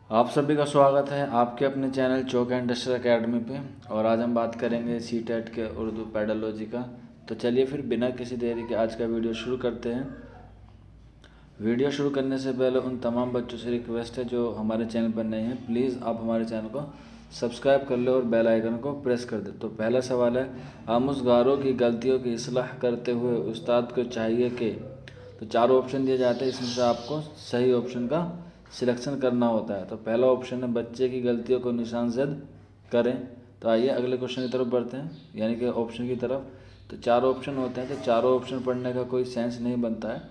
आप सभी का स्वागत है आपके अपने चैनल चौक इंडस्ट्रियल एकेडमी पे। और आज हम बात करेंगे सीटेट के उर्दू पेडोलॉजी का। तो चलिए फिर बिना किसी देरी के आज का वीडियो शुरू करते हैं। वीडियो शुरू करने से पहले उन तमाम बच्चों से रिक्वेस्ट है जो हमारे चैनल पर नए हैं, प्लीज़ आप हमारे चैनल को सब्सक्राइब कर ले और बेल आइकन को प्रेस कर दे। तो पहला सवाल है, आमुज़गारों की गलतियों की इस्लाह करते हुए उस्ताद को चाहिए कि। तो चार ऑप्शन दिए जाते हैं, इसमें से आपको सही ऑप्शन का सिलेक्शन करना होता है। तो पहला ऑप्शन है बच्चे की गलतियों को निशानज़द करें। तो आइए अगले क्वेश्चन की तरफ बढ़ते हैं, यानी कि ऑप्शन की तरफ। तो चार ऑप्शन होते हैं, तो चारों ऑप्शन पढ़ने का कोई सेंस नहीं बनता है,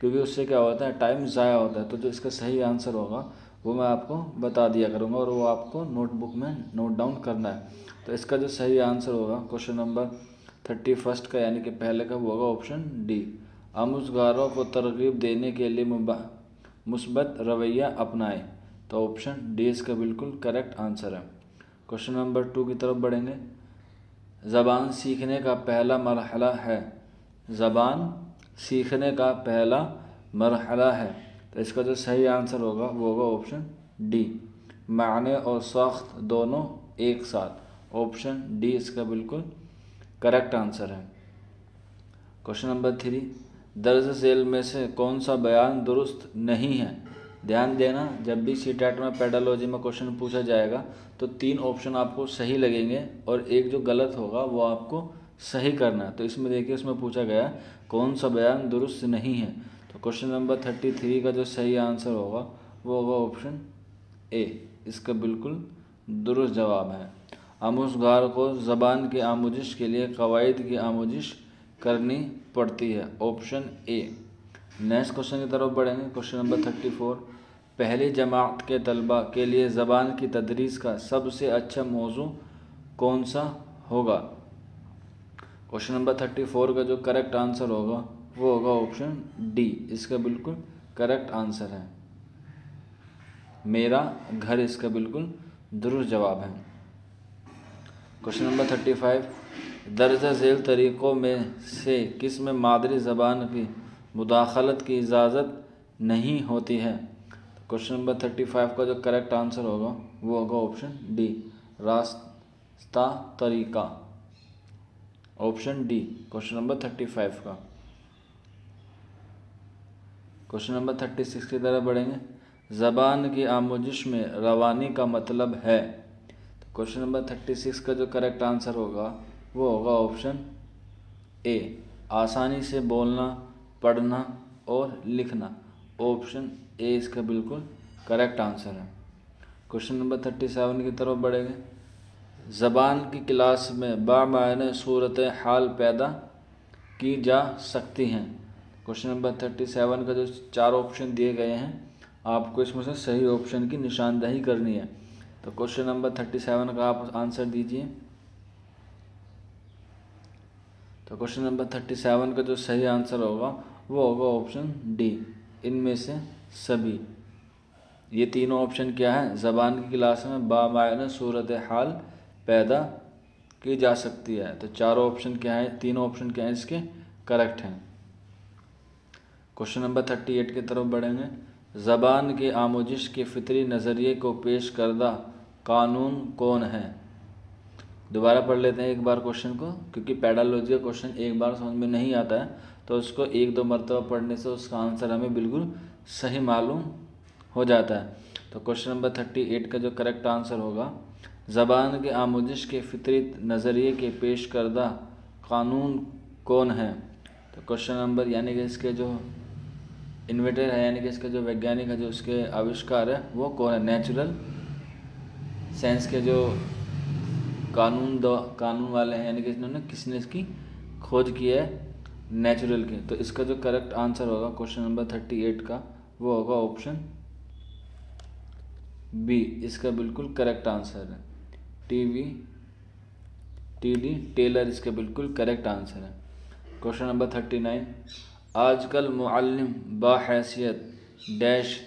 क्योंकि उससे क्या होता है, टाइम ज़ाया होता है। तो जो इसका सही आंसर होगा वो मैं आपको बता दिया करूँगा और वो आपको नोटबुक में नोट डाउन करना है। तो इसका जो सही आंसर होगा क्वेश्चन नंबर 31 का, यानी कि पहले का, वो होगा ऑप्शन डी। आमुज़गारों को तरगीब देने के लिए मुस्बत रवैया अपनाएं। तो ऑप्शन डी इसका बिल्कुल करेक्ट आंसर है। क्वेश्चन नंबर 2 की तरफ बढ़ेंगे। ज़बान सीखने का पहला मरहला है। ज़बान सीखने का पहला मरहला है। तो इसका जो सही आंसर होगा वो होगा ऑप्शन डी, माने और साख्त दोनों एक साथ। ऑप्शन डी इसका बिल्कुल करेक्ट आंसर है। क्वेश्चन नंबर 3, दर्ज झेल में से कौन सा बयान दुरुस्त नहीं है। ध्यान देना, जब भी सीटेट में पेडोलॉजी में क्वेश्चन पूछा जाएगा तो 3 ऑप्शन आपको सही लगेंगे और एक जो गलत होगा वो आपको सही करना है। तो इसमें देखिए, उसमें पूछा गया कौन सा बयान दुरुस्त नहीं है। तो क्वेश्चन नंबर 33 का जो सही आंसर होगा वो होगा ऑप्शन ए, इसका बिल्कुल दुरुस्त जवाब है। आमुज़गार को ज़बान की आमोजिश के लिए कवायद की आमोजिश करनी पड़ती है। Option A. नेक्स्ट क्वेश्चन की तरफ बढ़ेंगे। क्वेश्चन नंबर 34, पहली जमात के तलबा के लिए ज़बान की तदरीस का सबसे अच्छा मौजू कौन सा होगा। क्वेश्चन नंबर 34 का जो करेक्ट आंसर होगा वो होगा ऑप्शन डी, इसका बिल्कुल करेक्ट आंसर है। मेरा घर इसका बिल्कुल दुरुस्त जवाब है। क्वेश्चन नंबर 35, दर्ज झेल तरीक़ों में से किस में मादरी ज़बान की मुदाखलत की इजाज़त नहीं होती है। क्वेश्चन नंबर 35 का जो करेक्ट आंसर होगा वो होगा ऑप्शन डी, रास्ता तरीक़ा। ऑप्शन डी क्वेश्चन नंबर 35 का। क्वेश्चन नंबर 36 की तरफ बढ़ेंगे। ज़बान की आमोजिश में रवानी का मतलब है। तो क्वेश्चन नंबर 36 का जो करेक्ट आंसर होगा वो होगा ऑप्शन ए, आसानी से बोलना, पढ़ना और लिखना। ऑप्शन ए इसका बिल्कुल करेक्ट आंसर है। क्वेश्चन नंबर 37 की तरफ बढ़ेंगे। ज़बान की क्लास में बामायने सूरत हाल पैदा की जा सकती हैं। क्वेश्चन नंबर 37 का जो 4 ऑप्शन दिए गए हैं, आपको इसमें से सही ऑप्शन की निशानदेही करनी है। तो क्वेश्चन नंबर 37 का आप आंसर दीजिए। तो क्वेश्चन नंबर 37 का जो सही आंसर होगा वो होगा ऑप्शन डी, इनमें से सभी। ये तीनों ऑप्शन क्या है, ज़बान की क्लास में बामायने सूरत हाल पैदा की जा सकती है। तो चारों ऑप्शन क्या है, तीनों ऑप्शन क्या है इसके करेक्ट हैं। क्वेश्चन नंबर 38 की तरफ बढ़ेंगे। ज़बान की आमोजिश के फितरी नज़रिए को पेश करदा कानून कौन है। दोबारा पढ़ लेते हैं एक बार क्वेश्चन को, क्योंकि पेडोलॉजी का क्वेश्चन एक बार समझ में नहीं आता है, तो उसको 1-2 मरतबा पढ़ने से उसका आंसर हमें बिल्कुल सही मालूम हो जाता है। तो क्वेश्चन नंबर 38 का जो करेक्ट आंसर होगा, ज़बान के आमोजिश के फितरी नज़रिए के पेश करदा कानून कौन है। तो क्वेश्चन नंबर, यानी कि इसके जो इन्वेंटर है, यानी कि इसका जो वैज्ञानिक है, जो इसके आविष्कार है, वो कौन है। नेचुरल साइंस के जो कानून वाले हैं, यानी कि इन्होंने किसने इसकी खोज की है, नेचुरल की। तो इसका जो करेक्ट आंसर होगा क्वेश्चन नंबर 38 का वो होगा ऑप्शन बी, इसका बिल्कुल करेक्ट आंसर है। टी डी टेलर इसका बिल्कुल करेक्ट आंसर है। क्वेश्चन नंबर 39, आजकल मुअल्लिम बाहैसियत डैश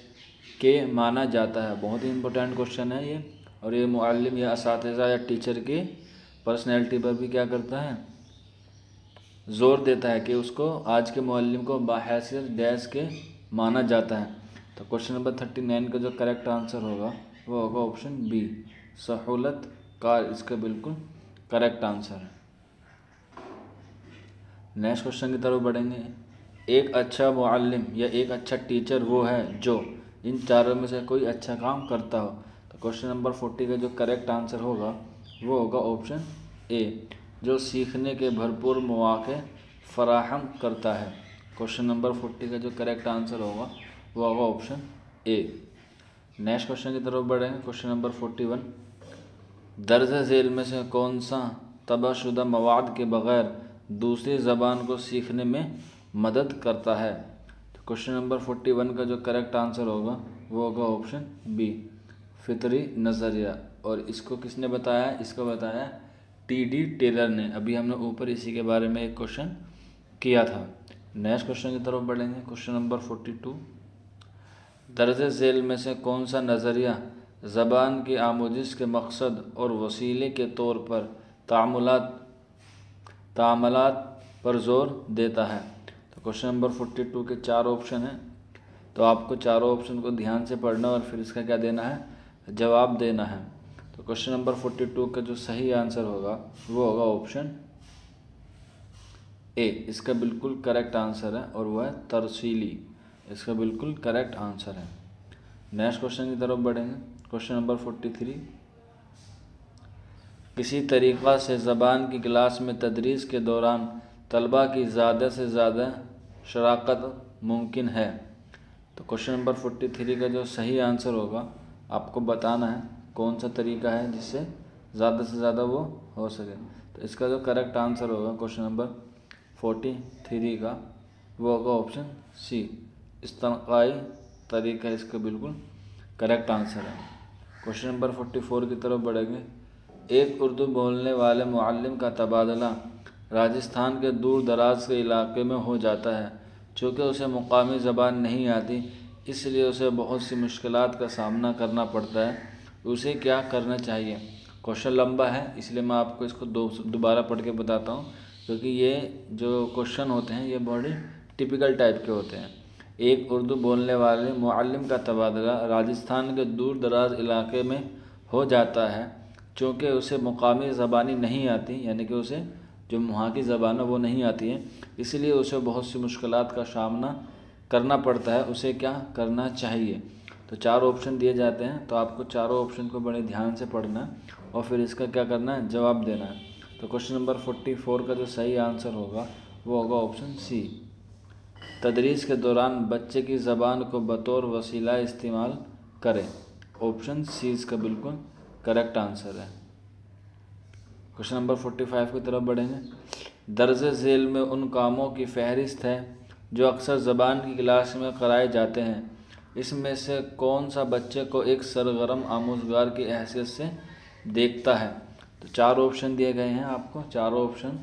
के माना जाता है। बहुत ही इंपॉर्टेंट क्वेश्चन है ये, और ये मुअल्लिम या असातिज़ा या टीचर की पर्सनैलिटी पर भी क्या करता है, ज़ोर देता है कि उसको, आज के मुअल्लिम को बाहैसियत डैश के माना जाता है। तो क्वेश्चन नंबर 39 का जो करेक्ट आंसर होगा वो होगा ऑप्शन बी, सहूलत कार इसका बिल्कुल करेक्ट आंसर है। नेक्स्ट क्वेश्चन की तरफ बढ़ेंगे। एक अच्छा मुअल्लिम या एक अच्छा टीचर वो है जो इन चारों में से कोई अच्छा काम करता हो। तो क्वेश्चन नंबर 40 का जो करेक्ट आंसर होगा वो होगा ऑप्शन ए, जो सीखने के भरपूर मौके फराहम करता है। क्वेश्चन नंबर 40 का जो करेक्ट आंसर होगा वो होगा ऑप्शन ए। नेक्स्ट क्वेश्चन की तरफ बढ़ेंगे। क्वेश्चन नंबर 41, दर्ज झेल में से कौन सा तबाशुदा मवाद के बग़ैर दूसरी ज़बान को सीखने में मदद करता है। तो क्वेश्चन नंबर 41 का जो करेक्ट आंसर होगा वो होगा ऑप्शन बी, फितरी नज़रिया। और इसको किसने बताया? इसको बताया टी.डी. टेलर ने। अभी हमने ऊपर इसी के बारे में एक क्वेश्चन किया था। नेक्स्ट क्वेश्चन की तरफ बढ़ेंगे। क्वेश्चन नंबर 42, दर्ज झेल में से कौन सा नज़रिया ज़बान की आमोजिश के मकसद और वसीले के तौर पर तामलात पर ज़ोर देता है। तो क्वेश्चन नंबर 42 के 4 ऑप्शन हैं, तो आपको चारों ऑप्शन को ध्यान से पढ़ना और फिर इसका क्या देना है, जवाब देना है। तो क्वेश्चन नंबर 42 का जो सही आंसर होगा वो होगा ऑप्शन ए, इसका बिल्कुल करेक्ट आंसर है और वह है तरसीली, इसका बिल्कुल करेक्ट आंसर है। नेक्स्ट क्वेश्चन की तरफ बढ़ेंगे। क्वेश्चन नंबर 43, किसी तरीक़ा से ज़बान की क्लास में तदरीस के दौरान तलबा की ज़्यादा से ज़्यादा शराकत मुमकिन है। तो क्वेश्चन नंबर 43 का जो सही आंसर होगा आपको बताना है कौन सा तरीका है जिससे ज़्यादा से ज़्यादा वो हो सके। तो इसका जो करेक्ट आंसर होगा क्वेश्चन नंबर 43 का वो होगा ऑप्शन सी, इस्तनक़ाई तरीका इसका बिल्कुल करेक्ट आंसर है। क्वेश्चन नंबर 44 की तरफ बढ़ेंगे। एक उर्दू बोलने वाले मुअल्लिम का तबादला राजस्थान के दूर दराज के इलाके में हो जाता है। चूँकि उसे मुकामी ज़बान नहीं आती इसलिए उसे बहुत सी मुश्किलात का सामना करना पड़ता है। उसे क्या करना चाहिए? क्वेश्चन लंबा है इसलिए मैं आपको इसको दोबारा पढ़ के बताता हूँ, क्योंकि ये जो क्वेश्चन होते हैं ये बड़े टिपिकल टाइप के होते हैं। एक उर्दू बोलने वाले मुअल्लिम का तबादला राजस्थान के दूर दराज इलाके में हो जाता है। चूँकि उसे मुकामी ज़बानी नहीं आती, यानी कि उसे जो वहाँ की ज़बान है वो नहीं आती है, इसलिए उसे बहुत सी मुश्किलात का सामना करना पड़ता है। उसे क्या करना चाहिए? तो 4 ऑप्शन दिए जाते हैं, तो आपको चारों ऑप्शन को बड़े ध्यान से पढ़ना है और फिर इसका क्या करना है, जवाब देना है। तो क्वेश्चन नंबर 44 का जो सही आंसर होगा वो होगा ऑप्शन सी, तदरीस के दौरान बच्चे की ज़बान को बतौर वसीला इस्तेमाल करें। ऑप्शन सी इसका बिल्कुल करेक्ट आंसर है। क्वेश्चन नंबर 45 की तरफ बढ़ेंगे। दर्ज झेल में उन कामों की फहरिस्त है जो अक्सर ज़बान की क्लास में कराए जाते हैं। इसमें से कौन सा बच्चे को एक सरगर्म आमोज़गार की हैसियत से देखता है? तो 4 ऑप्शन दिए गए हैं आपको। चारों ऑप्शन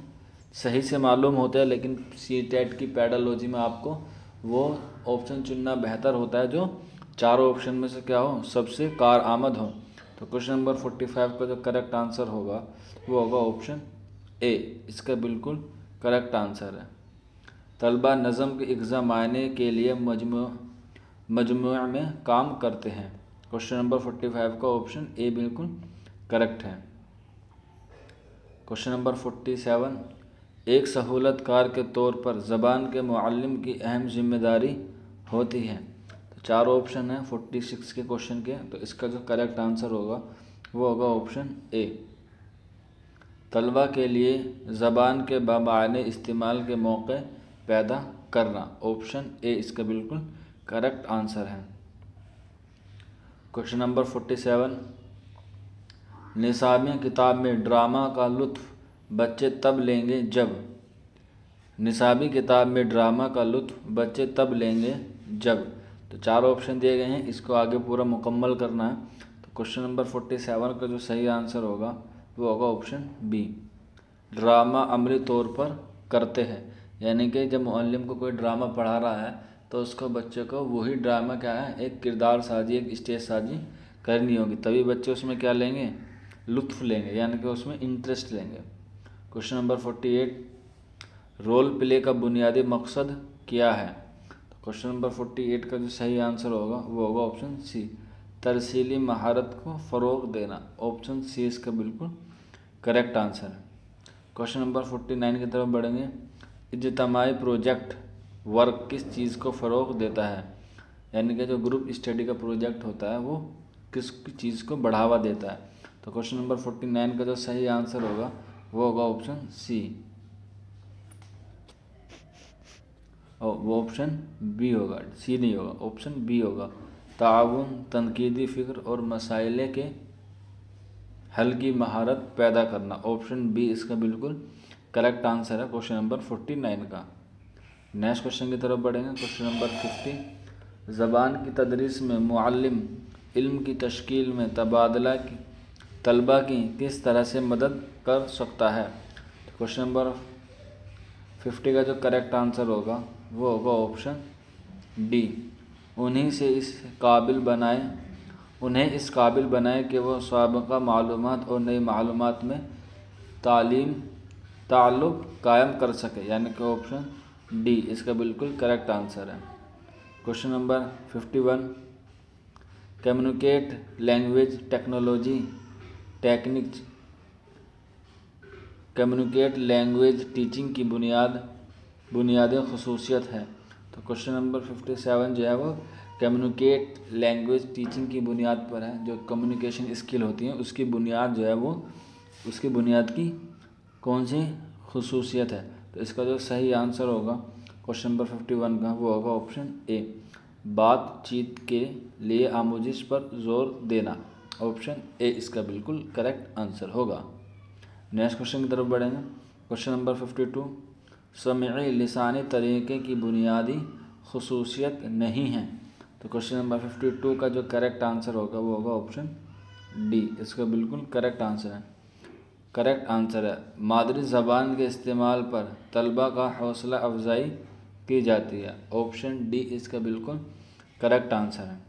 सही से मालूम होते हैं, लेकिन सीटेट की पेडालॉजी में आपको वो ऑप्शन चुनना बेहतर होता है जो चारों ऑप्शन में से क्या हो, सबसे कारआमद हो। तो क्वेश्चन नंबर 45 का जो करेक्ट आंसर होगा वो होगा ऑप्शन ए, इसका बिल्कुल करेक्ट आंसर है। तलबा नज़म के एग्ज़ाम आने के लिए मजमूआ में काम करते हैं। क्वेश्चन नंबर 45 का ऑप्शन ए बिल्कुल करेक्ट है। क्वेश्चन नंबर 47, एक सहूलतकार के तौर पर ज़बान के मुअल्लिम की अहम जिम्मेदारी होती है। तो 4 ऑप्शन हैं 46 के क्वेश्चन के, तो इसका जो करेक्ट आंसर होगा वो होगा ऑप्शन ए, तलबा के लिए ज़बान के बामाने इस्तेमाल के मौके पैदा करना। ऑप्शन ए इसका बिल्कुल करेक्ट आंसर है। क्वेश्चन नंबर 47, निसाबी किताब में ड्रामा का लुत्फ़ बच्चे तब लेंगे जब। निसाबी किताब में ड्रामा का लुत्फ़ बच्चे तब लेंगे जब। तो 4 ऑप्शन दिए गए हैं, इसको आगे पूरा मुकम्मल करना है। तो क्वेश्चन नंबर 47 का जो सही आंसर होगा वो होगा ऑप्शन बी, ड्रामा अमली तौर पर करते हैं। यानी कि जब मुअल्लिम को कोई ड्रामा पढ़ा रहा है तो उसको बच्चे को वही ड्रामा क्या है, एक किरदार साजी, एक स्टेज साजी करनी होगी, तभी बच्चे उसमें क्या लेंगे, लुत्फ़ लेंगे, यानी कि उसमें इंटरेस्ट लेंगे। क्वेश्चन नंबर 48, रोल प्ले का बुनियादी मकसद क्या है? तो क्वेश्चन नंबर 48 का जो सही आंसर होगा वो होगा ऑप्शन सी, तरसीली महारत को फ़रोग़ देना। ऑप्शन सी इसका बिल्कुल करेक्ट आंसर है। क्वेश्चन नंबर 49 की तरफ बढ़ेंगे। इज्तिमाई प्रोजेक्ट वर्क किस चीज़ को फ़रोग़ देता है, यानी कि जो ग्रुप स्टडी का प्रोजेक्ट होता है वो किस चीज़ को बढ़ावा देता है। तो क्वेश्चन नंबर 49 का जो सही आंसर होगा वो होगा ऑप्शन सी, और वो ऑप्शन बी होगा, सी नहीं होगा, ऑप्शन बी होगा। ताउन, तनकीदी फ़िक्र और मसाइले के हल की महारत पैदा करना। ऑप्शन बी इसका बिल्कुल करेक्ट आंसर है क्वेश्चन नंबर 49 का। नेक्स्ट क्वेश्चन की तरफ बढ़ेंगे। क्वेश्चन नंबर 50, ज़बान की तदरीस में मुअल्लिम इल्म की तश्कील में तबादला की तलबा की किस तरह से मदद कर सकता है। तो क्वेश्चन नंबर 50 का जो करेक्ट आंसर होगा वो होगा ऑप्शन डी, उन्हीं से इस काबिल बनाए कि वो साबिक़ा मालूमात और नई मालूमात में ताल्लुक़ कायम कर सके, यानी कि ऑप्शन डी इसका बिल्कुल करेक्ट आंसर है। Question number 51, communicate language technology techniques communicate language teaching की बुनियादी खसूसियत है। तो क्वेश्चन नंबर 57 जो है वो कम्युनिकेट लैंग्वेज टीचिंग की बुनियाद पर है। जो कम्युनिकेशन स्किल होती है उसकी बुनियाद जो है वो उसकी बुनियाद की कौन सी खसूसियत है। तो इसका जो सही आंसर होगा क्वेश्चन नंबर 51 का वो होगा ऑप्शन ए, बातचीत के लिए आमोजिश पर जोर देना। ऑप्शन ए इसका बिल्कुल करेक्ट आंसर होगा। नेक्स्ट क्वेश्चन की तरफ बढ़ेंगे। क्वेश्चन नंबर 52, समई लिसानी तरीक़े की बुनियादी खसूसियत नहीं है। तो क्वेश्चन नंबर 52 का जो करेक्ट आंसर होगा वो होगा ऑप्शन डी, इसका बिल्कुल करेक्ट आंसर है। मादरी ज़बान के इस्तेमाल पर तलबा का हौसला अफजाई की जाती है। ऑप्शन डी इसका बिल्कुल करेक्ट आंसर है।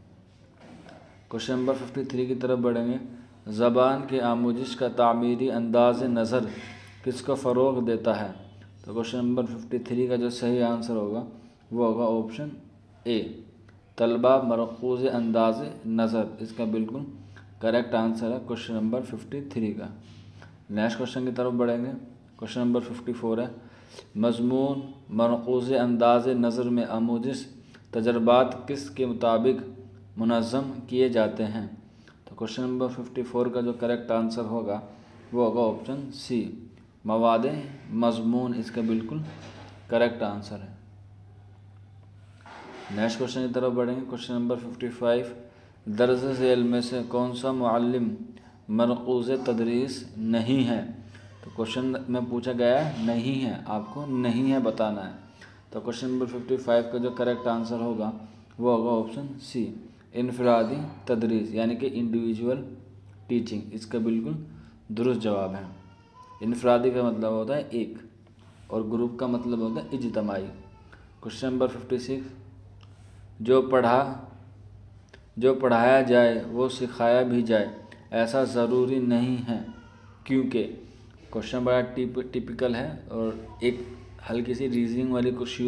क्वेश्चन नंबर 53 की तरफ बढ़ेंगे। ज़बान के आमोजिश का तामीरी अंदाज़ नज़र किसको फ़रोग़ देता है। तो क्वेश्चन नंबर 53 का जो सही आंसर होगा वो होगा ऑप्शन ए, तलबा मरकूज़ अंदाज़ नज़र, इसका बिल्कुल करेक्ट आंसर है क्वेश्चन नंबर 53 का। नेक्स्ट क्वेश्चन की तरफ बढ़ेंगे। क्वेश्चन नंबर 54 है, मज़मून मरकूज़ अंदाज़ नज़र में आमोजिश तजर्बात किस के मुताबिक मुनज़्ज़म किए जाते हैं। तो क्वेश्चन नंबर 54 का जो करेक्ट आंसर होगा वो होगा ऑप्शन सी, मवादे मज़मून, इसका बिल्कुल करेक्ट आंसर है। नेक्स्ट क्वेश्चन की तरफ बढ़ेंगे। क्वेश्चन नंबर 55, दर्ज झेल में से कौन सा मुअल्लिम मरकूज़ तदरीस नहीं है। तो क्वेश्चन में पूछा गया है नहीं है, आपको नहीं है बताना है। तो क्वेश्चन नंबर 55 का जो करेक्ट आंसर होगा वो होगा ऑप्शन सी, इनफरादी तदरीस, यानी कि इंडिविजुअल टीचिंग, इसका बिल्कुल दुरुस्त जवाब है। इनफरादी का मतलब होता है एक और ग्रुप का मतलब होता है इज्तिमाई। क्वेश्चन नंबर 56, जो पढ़ाया जाए वो सिखाया भी जाए ऐसा ज़रूरी नहीं है, क्योंकि क्वेश्चन बड़ा टिपिकल है और एक हल्की सी रीजनिंग वाली कुछ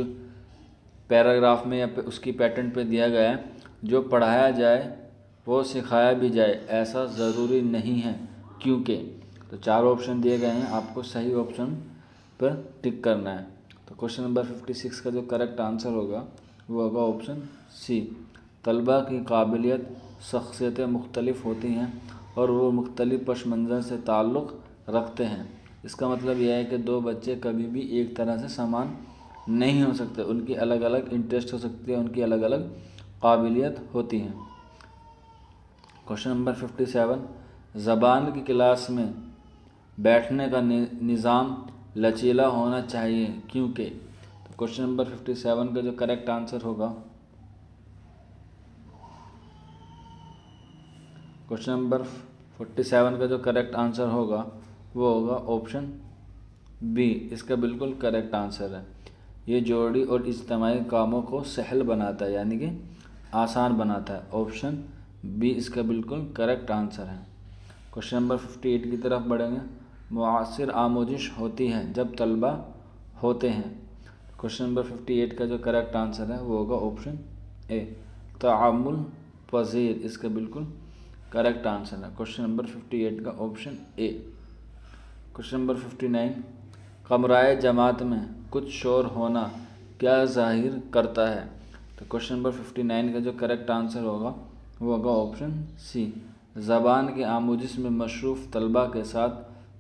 पैराग्राफ में या उसकी पैटर्न पे दिया गया है। जो पढ़ाया जाए वो सिखाया भी जाए ऐसा ज़रूरी नहीं है, क्योंकि तो 4 ऑप्शन दिए गए हैं, आपको सही ऑप्शन पर टिक करना है। तो क्वेश्चन नंबर 56 का जो करेक्ट आंसर होगा वो होगा ऑप्शन सी, तलबा की काबिलियत शख्सियतें मुख्तलिफ होती हैं और वो मुख्तलिफ पस मंज़र से ताल्लुक़ रखते हैं। इसका मतलब यह है कि 2 बच्चे कभी भी एक तरह से समान नहीं हो सकते, उनकी अलग अलग इंटरेस्ट हो सकती है, उनकी अलग अलग काबिलियत होती हैं। क्वेश्चन नंबर 57, ज़बान की क्लास में बैठने का निज़ाम लचीला होना चाहिए, क्योंकि तो क्वेश्चन नंबर 57 का जो करेक्ट आंसर होगा क्वेश्चन नंबर 47 का जो करेक्ट आंसर होगा वो होगा ऑप्शन बी, इसका बिल्कुल करेक्ट आंसर है। ये जोड़ी और इज्तिमाई कामों को सहल बनाता है, यानी कि आसान बनाता है। ऑप्शन बी इसका बिल्कुल करेक्ट आंसर है। क्वेश्चन नंबर 58 की तरफ बढ़ेंगे। मुआसिर आमोजिश होती है जब तलबा होते हैं। क्वेश्चन नंबर 58 का जो करेक्ट आंसर है वो होगा ऑप्शन ए, तामुल पज़ीर इसका बिल्कुल करेक्ट आंसर है क्वेश्चन नंबर 58 का ऑप्शन ए। क्वेश्चन नंबर 59, कमराए जमात में कुछ शोर होना क्या ज़ाहिर करता है? तो क्वेश्चन नंबर 59 का जो करेक्ट आंसर होगा वो होगा ऑप्शन सी, ज़बान की आमोजिश में मशरूफ़ तलबा के साथ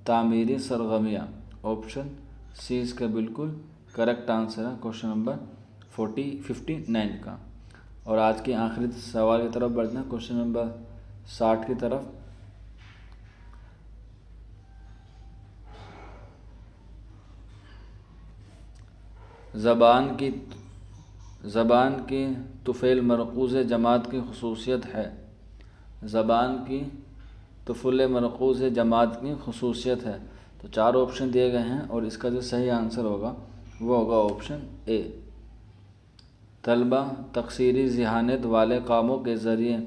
तामीरी सरगर्मियाँ। ऑप्शन सी इसका बिल्कुल करेक्ट आंसर है क्वेश्चन नंबर 59 का। और आज के आखिरी सवाल की तरफ बढ़ते हैं, क्वेश्चन नंबर 60 की तरफ। ज़बान की तुफ़ैल मरकूज़ जमात की खसूसियत है। ज़बान की तुफ़ैल मरकूज़ जमात की खसूसियत है। तो 4 ऑप्शन दिए गए हैं और इसका जो सही आंसर होगा वो होगा ऑप्शन ए, तलबा तक़सीरी ज़हानत वाले कामों के ज़रिए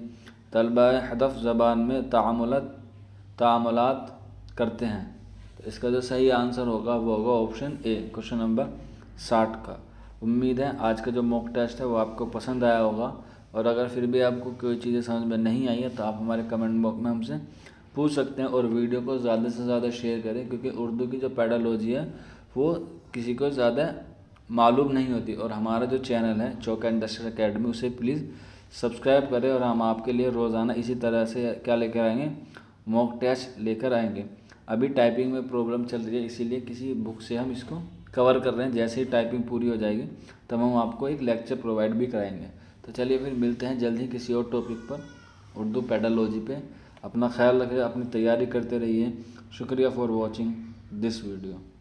तलबा हदफ ज़बान में तामुलात करते हैं। तो इसका जो सही आंसर होगा वो होगा ऑप्शन ए, क्वेश्चन नंबर 60 का। उम्मीद है आज का जो मॉक टेस्ट है वो आपको पसंद आया होगा, और अगर फिर भी आपको कोई चीज़ें समझ में नहीं आई है तो आप हमारे कमेंट बॉक्स में हमसे पूछ सकते हैं, और वीडियो को ज़्यादा से ज़्यादा शेयर करें, क्योंकि उर्दू की जो पेडालॉजी है वो किसी को ज़्यादा मालूम नहीं होती। और हमारा जो चैनल है चौक एंड डस्टर एकेडमी, उसे प्लीज़ सब्सक्राइब करें, और हम आपके लिए रोज़ाना इसी तरह से क्या लेकर आएंगे, मॉक टेस्ट लेकर आएंगे। अभी टाइपिंग में प्रॉब्लम चल रही है, इसीलिए किसी बुक से हम इसको कवर कर रहे हैं। जैसे ही टाइपिंग पूरी हो जाएगी तब हम आपको एक लेक्चर प्रोवाइड भी कराएंगे। तो चलिए फिर मिलते हैं जल्द ही किसी और टॉपिक पर उर्दू पेडालॉजी पे। अपना ख्याल रखिए, अपनी तैयारी करते रहिए। शुक्रिया फॉर वॉचिंग दिस वीडियो।